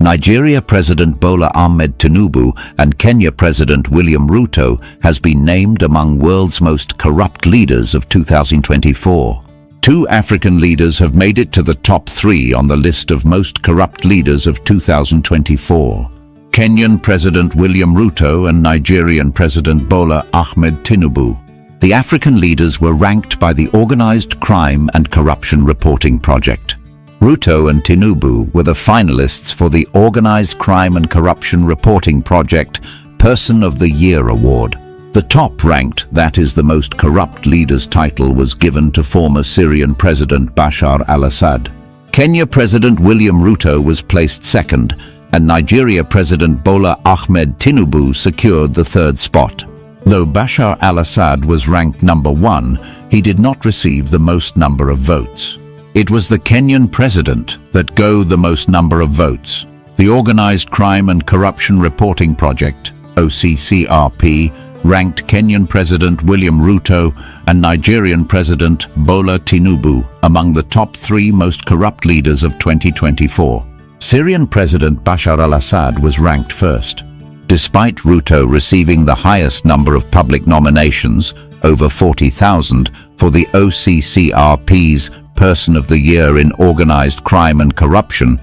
Nigeria President Bola Ahmed Tinubu and Kenya President William Ruto has been named among world's most corrupt leaders of 2024. Two African leaders have made it to the top 3 on the list of most corrupt leaders of 2024. Kenyan President William Ruto and Nigerian President Bola Ahmed Tinubu. The African leaders were ranked by the Organized Crime and Corruption Reporting Project. Ruto and Tinubu were the finalists for the Organized Crime and Corruption Reporting Project Person of the Year Award. The top-ranked, that is the most corrupt leaders title, was given to former Syrian President Bashar al-Assad. Kenya President William Ruto was placed second, and Nigeria President Bola Ahmed Tinubu secured the third spot. Though Bashar al-Assad was ranked number 1, he did not receive the most number of votes. It was the Kenyan president that got the most number of votes. The Organized Crime and Corruption Reporting Project, OCCRP, ranked Kenyan President William Ruto and Nigerian President Bola Tinubu among the top 3 most corrupt leaders of 2024. Syrian President Bashar al-Assad was ranked first. Despite Ruto receiving the highest number of public nominations, over 40,000, for the OCCRP's Person of the Year in Organized Crime and Corruption,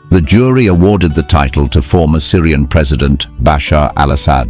the jury awarded the title to former Syrian President Bashar al-Assad.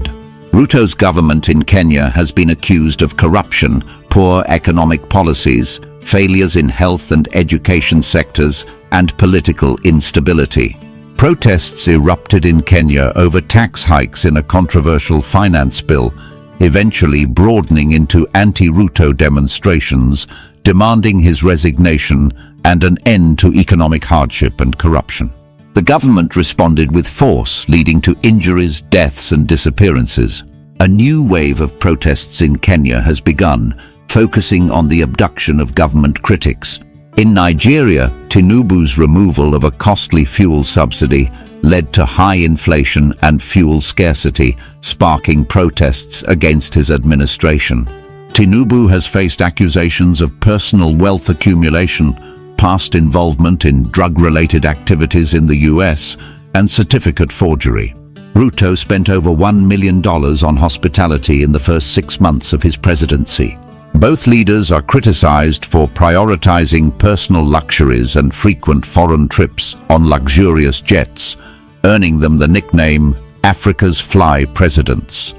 Ruto's government in Kenya has been accused of corruption, poor economic policies, failures in health and education sectors, and political instability. Protests erupted in Kenya over tax hikes in a controversial finance bill, eventually broadening into anti-Ruto demonstrations, demanding his resignation and an end to economic hardship and corruption. The government responded with force, leading to injuries, deaths, and disappearances. A new wave of protests in Kenya has begun, focusing on the abduction of government critics. In Nigeria, Tinubu's removal of a costly fuel subsidy led to high inflation and fuel scarcity, sparking protests against his administration. Tinubu has faced accusations of personal wealth accumulation, past involvement in drug-related activities in the US, and certificate forgery. Ruto spent over $1 million on hospitality in the first 6 months of his presidency. Both leaders are criticized for prioritizing personal luxuries and frequent foreign trips on luxurious jets, earning them the nickname Africa's Fly Presidents.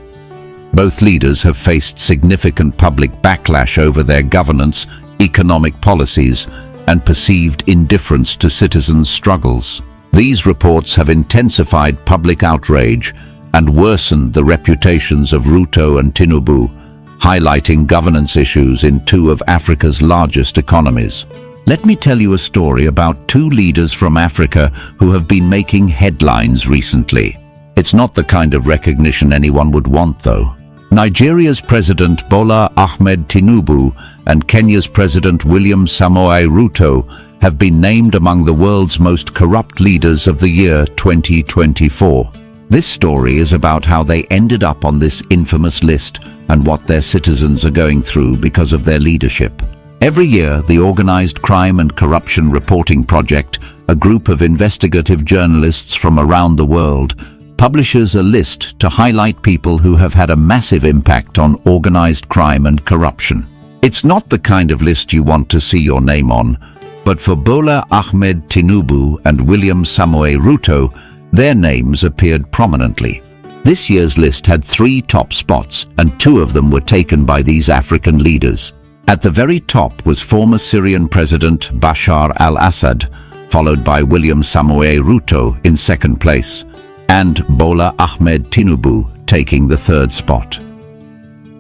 Both leaders have faced significant public backlash over their governance, economic policies, and perceived indifference to citizens' struggles. These reports have intensified public outrage and worsened the reputations of Ruto and Tinubu, highlighting governance issues in 2 of Africa's largest economies. Let me tell you a story about 2 leaders from Africa who have been making headlines recently. It's not the kind of recognition anyone would want, though. Nigeria's President Bola Ahmed Tinubu and Kenya's President William Samoei Ruto have been named among the world's most corrupt leaders of the year 2024. This story is about how they ended up on this infamous list and what their citizens are going through because of their leadership. Every year, the Organized Crime and Corruption Reporting Project, a group of investigative journalists from around the world, publishes a list to highlight people who have had a massive impact on organized crime and corruption. It's not the kind of list you want to see your name on, but for Bola Ahmed Tinubu and William Samoei Ruto, their names appeared prominently. This year's list had 3 top spots, and 2 of them were taken by these African leaders. At the very top was former Syrian President Bashar al-Assad, followed by William Samoei Ruto in second place, and Bola Ahmed Tinubu taking the third spot.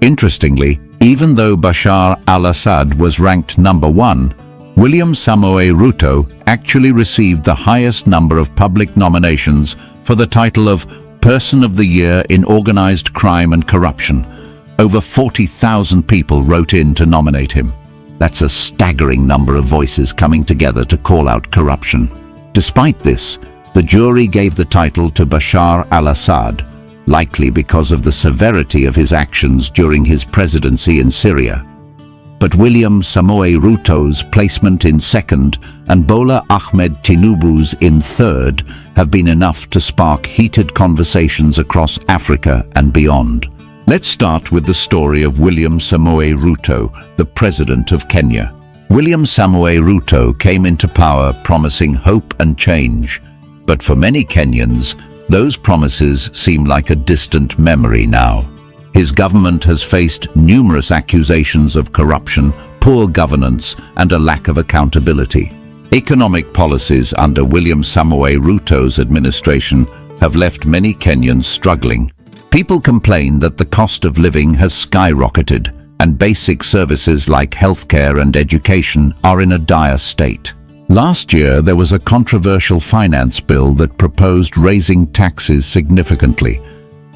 Interestingly, even though Bashar al-Assad was ranked number 1, William Samoei Ruto actually received the highest number of public nominations for the title of Person of the Year in Organized Crime and Corruption. Over 40,000 people wrote in to nominate him. That's a staggering number of voices coming together to call out corruption. Despite this, the jury gave the title to Bashar al-Assad, likely because of the severity of his actions during his presidency in Syria. But William Samoei Ruto's placement in second and Bola Ahmed Tinubu's in third have been enough to spark heated conversations across Africa and beyond. Let's start with the story of William Samoei Ruto, the president of Kenya. William Samoei Ruto came into power promising hope and change, but for many Kenyans, those promises seem like a distant memory now. His government has faced numerous accusations of corruption, poor governance, and a lack of accountability. Economic policies under William Samoei Ruto's administration have left many Kenyans struggling. People complain that the cost of living has skyrocketed, and basic services like healthcare and education are in a dire state. Last year, there was a controversial finance bill that proposed raising taxes significantly.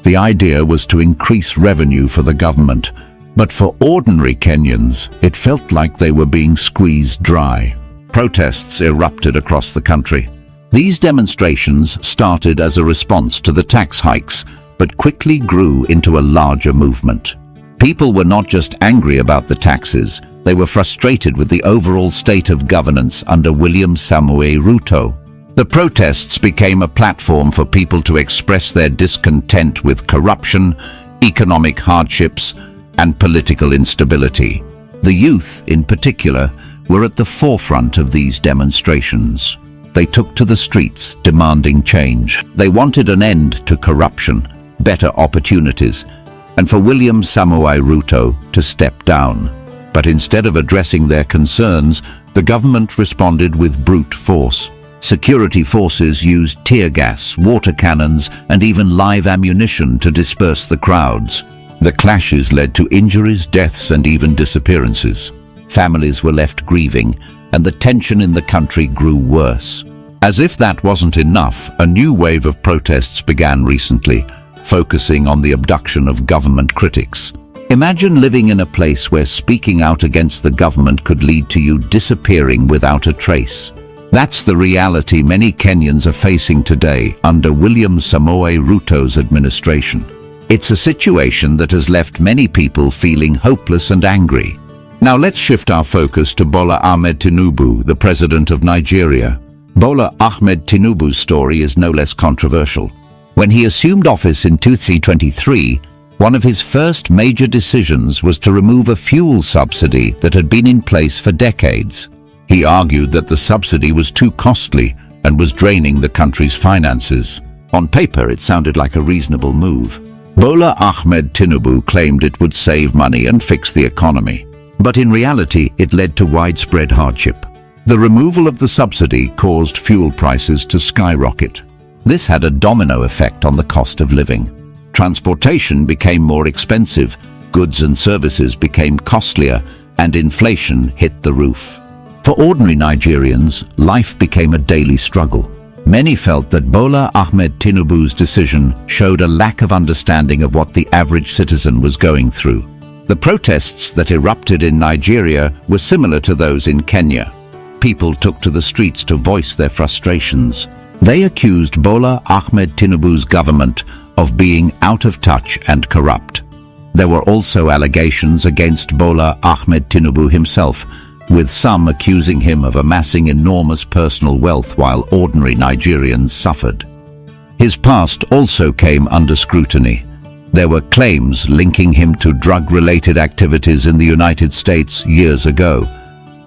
The idea was to increase revenue for the government, but for ordinary Kenyans, it felt like they were being squeezed dry. Protests erupted across the country. These demonstrations started as a response to the tax hikes, but quickly grew into a larger movement. People were not just angry about the taxes, they were frustrated with the overall state of governance under William Samoei Ruto. The protests became a platform for people to express their discontent with corruption, economic hardships, and political instability. The youth, in particular, were at the forefront of these demonstrations. They took to the streets demanding change. They wanted an end to corruption, better opportunities, and for William Samoei Ruto to step down. But instead of addressing their concerns, the government responded with brute force. Security forces used tear gas, water cannons, and even live ammunition to disperse the crowds. The clashes led to injuries, deaths, and even disappearances. Families were left grieving, and the tension in the country grew worse. As if that wasn't enough, a new wave of protests began recently, focusing on the abduction of government critics. Imagine living in a place where speaking out against the government could lead to you disappearing without a trace. That's the reality many Kenyans are facing today under William Samoei Ruto's administration. It's a situation that has left many people feeling hopeless and angry. Now let's shift our focus to Bola Ahmed Tinubu, the president of Nigeria. Bola Ahmed Tinubu's story is no less controversial. When he assumed office in 2023, one of his first major decisions was to remove a fuel subsidy that had been in place for decades. He argued that the subsidy was too costly and was draining the country's finances. On paper, it sounded like a reasonable move. Bola Ahmed Tinubu claimed it would save money and fix the economy. But in reality, it led to widespread hardship. The removal of the subsidy caused fuel prices to skyrocket. This had a domino effect on the cost of living. Transportation became more expensive, goods and services became costlier, and inflation hit the roof. For ordinary Nigerians, life became a daily struggle. Many felt that Bola Ahmed Tinubu's decision showed a lack of understanding of what the average citizen was going through. The protests that erupted in Nigeria were similar to those in Kenya. People took to the streets to voice their frustrations. They accused Bola Ahmed Tinubu's government of being out of touch and corrupt. There were also allegations against Bola Ahmed Tinubu himself, with some accusing him of amassing enormous personal wealth while ordinary Nigerians suffered. His past also came under scrutiny. There were claims linking him to drug-related activities in the United States years ago,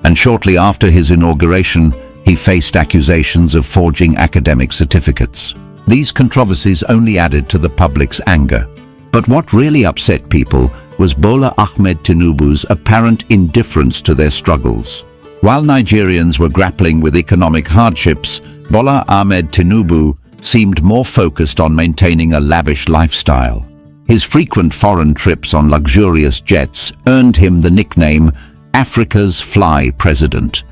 and shortly after his inauguration, he faced accusations of forging academic certificates. These controversies only added to the public's anger. But what really upset people was Bola Ahmed Tinubu's apparent indifference to their struggles. While Nigerians were grappling with economic hardships, Bola Ahmed Tinubu seemed more focused on maintaining a lavish lifestyle. His frequent foreign trips on luxurious jets earned him the nickname Africa's Fly President.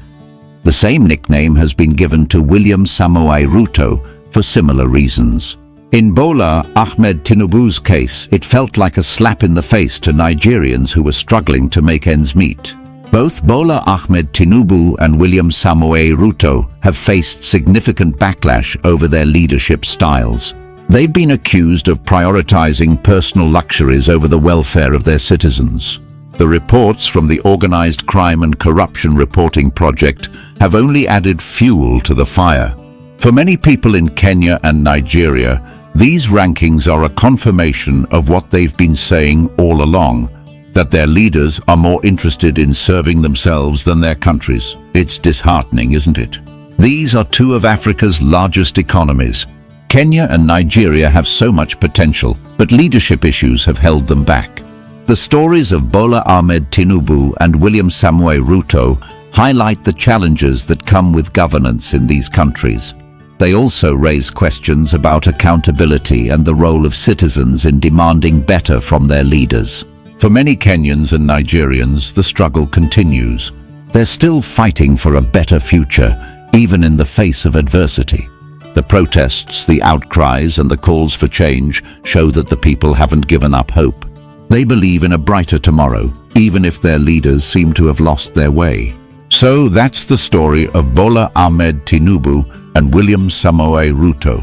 The same nickname has been given to William Samoei Ruto for similar reasons. In Bola Ahmed Tinubu's case, it felt like a slap in the face to Nigerians who were struggling to make ends meet. Both Bola Ahmed Tinubu and William Samoei Ruto have faced significant backlash over their leadership styles. They've been accused of prioritizing personal luxuries over the welfare of their citizens. The reports from the Organized Crime and Corruption Reporting Project have only added fuel to the fire. For many people in Kenya and Nigeria, these rankings are a confirmation of what they've been saying all along, that their leaders are more interested in serving themselves than their countries. It's disheartening, isn't it? These are two of Africa's largest economies. Kenya and Nigeria have so much potential, but leadership issues have held them back. The stories of Bola Ahmed Tinubu and William Samoei Ruto highlight the challenges that come with governance in these countries. They also raise questions about accountability and the role of citizens in demanding better from their leaders. For many Kenyans and Nigerians, the struggle continues. They're still fighting for a better future, even in the face of adversity. The protests, the outcries, and the calls for change show that the people haven't given up hope. They believe in a brighter tomorrow, even if their leaders seem to have lost their way. So that's the story of Bola Ahmed Tinubu and William Samoei Ruto,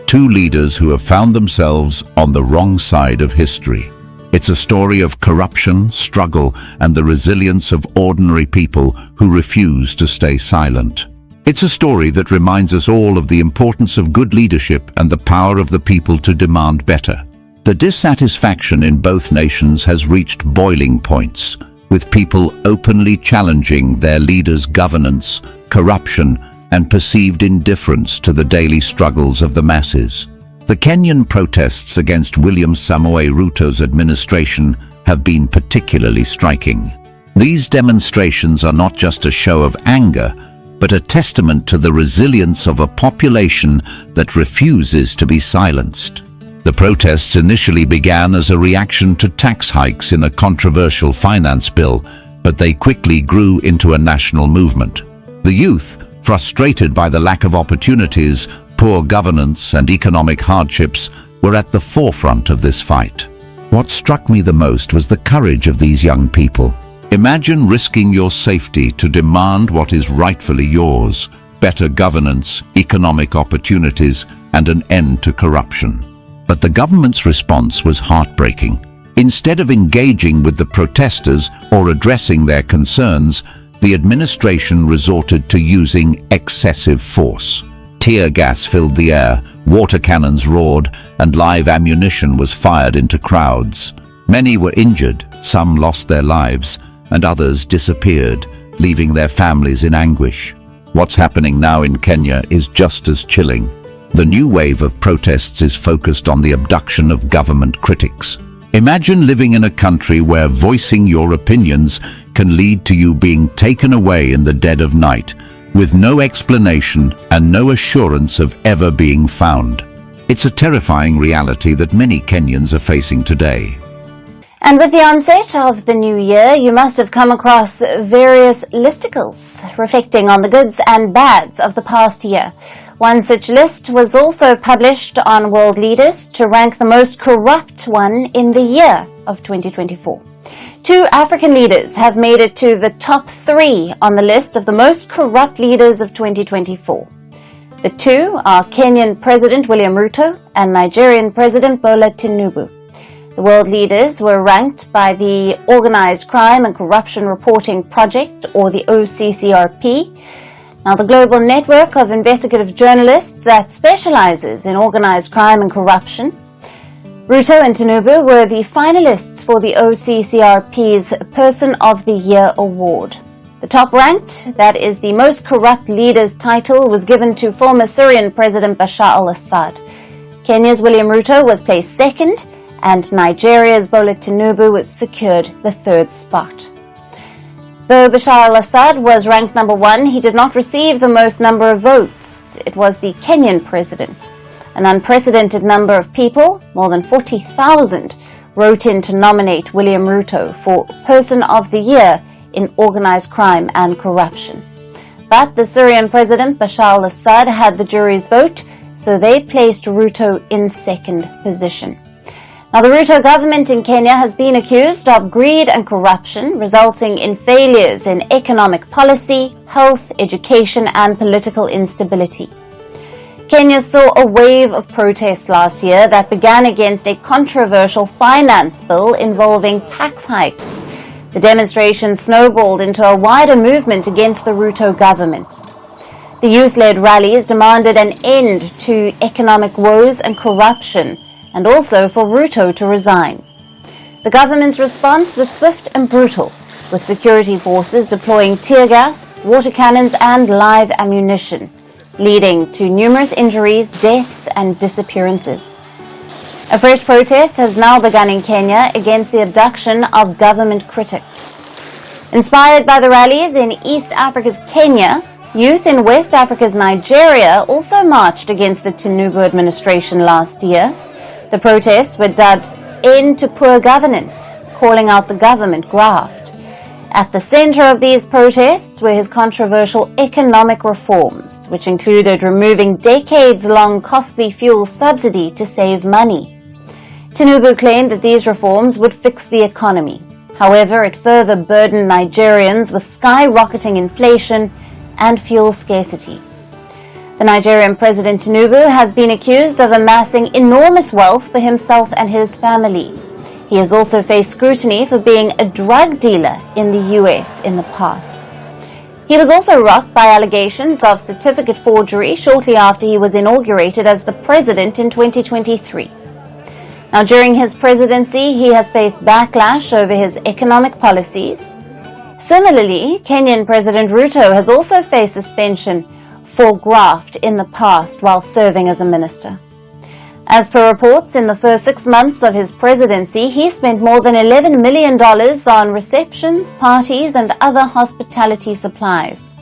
two leaders who have found themselves on the wrong side of history. It's a story of corruption, struggle, and the resilience of ordinary people who refuse to stay silent. It's a story that reminds us all of the importance of good leadership and the power of the people to demand better. The dissatisfaction in both nations has reached boiling points, with people openly challenging their leaders' governance, corruption, and perceived indifference to the daily struggles of the masses. The Kenyan protests against William Samoei Ruto's administration have been particularly striking. These demonstrations are not just a show of anger, but a testament to the resilience of a population that refuses to be silenced. The protests initially began as a reaction to tax hikes in a controversial finance bill, but they quickly grew into a national movement. The youth, frustrated by the lack of opportunities, poor governance, and economic hardships, were at the forefront of this fight. What struck me the most was the courage of these young people. Imagine risking your safety to demand what is rightfully yours: better governance, economic opportunities, and an end to corruption. But the government's response was heartbreaking. Instead of engaging with the protesters or addressing their concerns, the administration resorted to using excessive force. Tear gas filled the air, water cannons roared, and live ammunition was fired into crowds. Many were injured, some lost their lives, and others disappeared, leaving their families in anguish. What's happening now in Kenya is just as chilling. The new wave of protests is focused on the abduction of government critics. Imagine living in a country where voicing your opinions can lead to you being taken away in the dead of night, with no explanation and no assurance of ever being found. It's a terrifying reality that many Kenyans are facing today. And with the onset of the new year, you must have come across various listicles reflecting on the goods and bads of the past year. One such list was also published on World Leaders to rank the most corrupt one in the year of 2024. Two African leaders have made it to the top 3 on the list of the most corrupt leaders of 2024. The two are Kenyan President William Ruto and Nigerian President Bola Tinubu. The world leaders were ranked by the Organized Crime and Corruption Reporting Project, or the OCCRP. Now, the global network of investigative journalists that specializes in organized crime and corruption. Ruto and Tinubu were the finalists for the OCCRP's Person of the Year Award. The top ranked, that is the most corrupt leaders title, was given to former Syrian President Bashar al-Assad. Kenya's William Ruto was placed second, and Nigeria's Bola Tinubu secured the 3rd spot. Though Bashar al-Assad was ranked number 1, he did not receive the most number of votes. It was the Kenyan president. An unprecedented number of people, more than 40,000, wrote in to nominate William Ruto for Person of the Year in Organized Crime and Corruption. But the Syrian president Bashar al-Assad had the jury's vote, so they placed Ruto in 2nd position. Now, the Ruto government in Kenya has been accused of greed and corruption, resulting in failures in economic policy, health, education, and political instability. Kenya saw a wave of protests last year that began against a controversial finance bill involving tax hikes. The demonstration snowballed into a wider movement against the Ruto government. The youth-led rallies demanded an end to economic woes and corruption, and also for Ruto to resign. The government's response was swift and brutal, with security forces deploying tear gas, water cannons and live ammunition, leading to numerous injuries, deaths and disappearances. A fresh protest has now begun in Kenya against the abduction of government critics. Inspired by the rallies in East Africa's Kenya, youth in West Africa's Nigeria also marched against the Tinubu administration last year. The protests were dubbed "End to Poor Governance," calling out the government graft. At the center of these protests were his controversial economic reforms, which included removing decades-long costly fuel subsidy to save money. Tinubu claimed that these reforms would fix the economy. However, it further burdened Nigerians with skyrocketing inflation and fuel scarcity. The Nigerian President Tinubu has been accused of amassing enormous wealth for himself and his family. He has also faced scrutiny for being a drug dealer in the US in the past. He was also rocked by allegations of certificate forgery shortly after he was inaugurated as the president in 2023. Now, during his presidency, he has faced backlash over his economic policies. Similarly, Kenyan President Ruto has also faced suspension for graft in the past while serving as a minister. As per reports, in the first 6 months of his presidency, he spent more than $11 million on receptions, parties, and other hospitality supplies.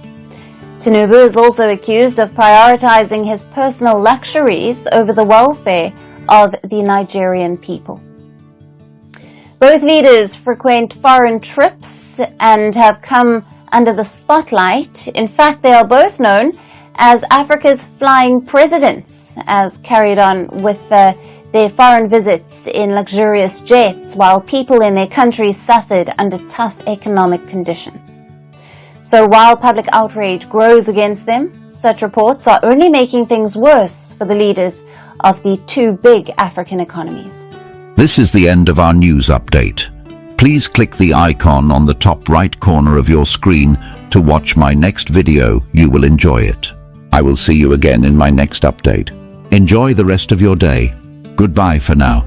Tinubu is also accused of prioritizing his personal luxuries over the welfare of the Nigerian people. Both leaders frequent foreign trips and have come under the spotlight. In fact, they are both known as Africa's flying presidents, as carried on with their foreign visits in luxurious jets while people in their countries suffered under tough economic conditions. So while public outrage grows against them, such reports are only making things worse for the leaders of the two big African economies. This is the end of our news update. Please click the icon on the top right corner of your screen to watch my next video. You will enjoy it. I will see you again in my next update. Enjoy the rest of your day. Goodbye for now.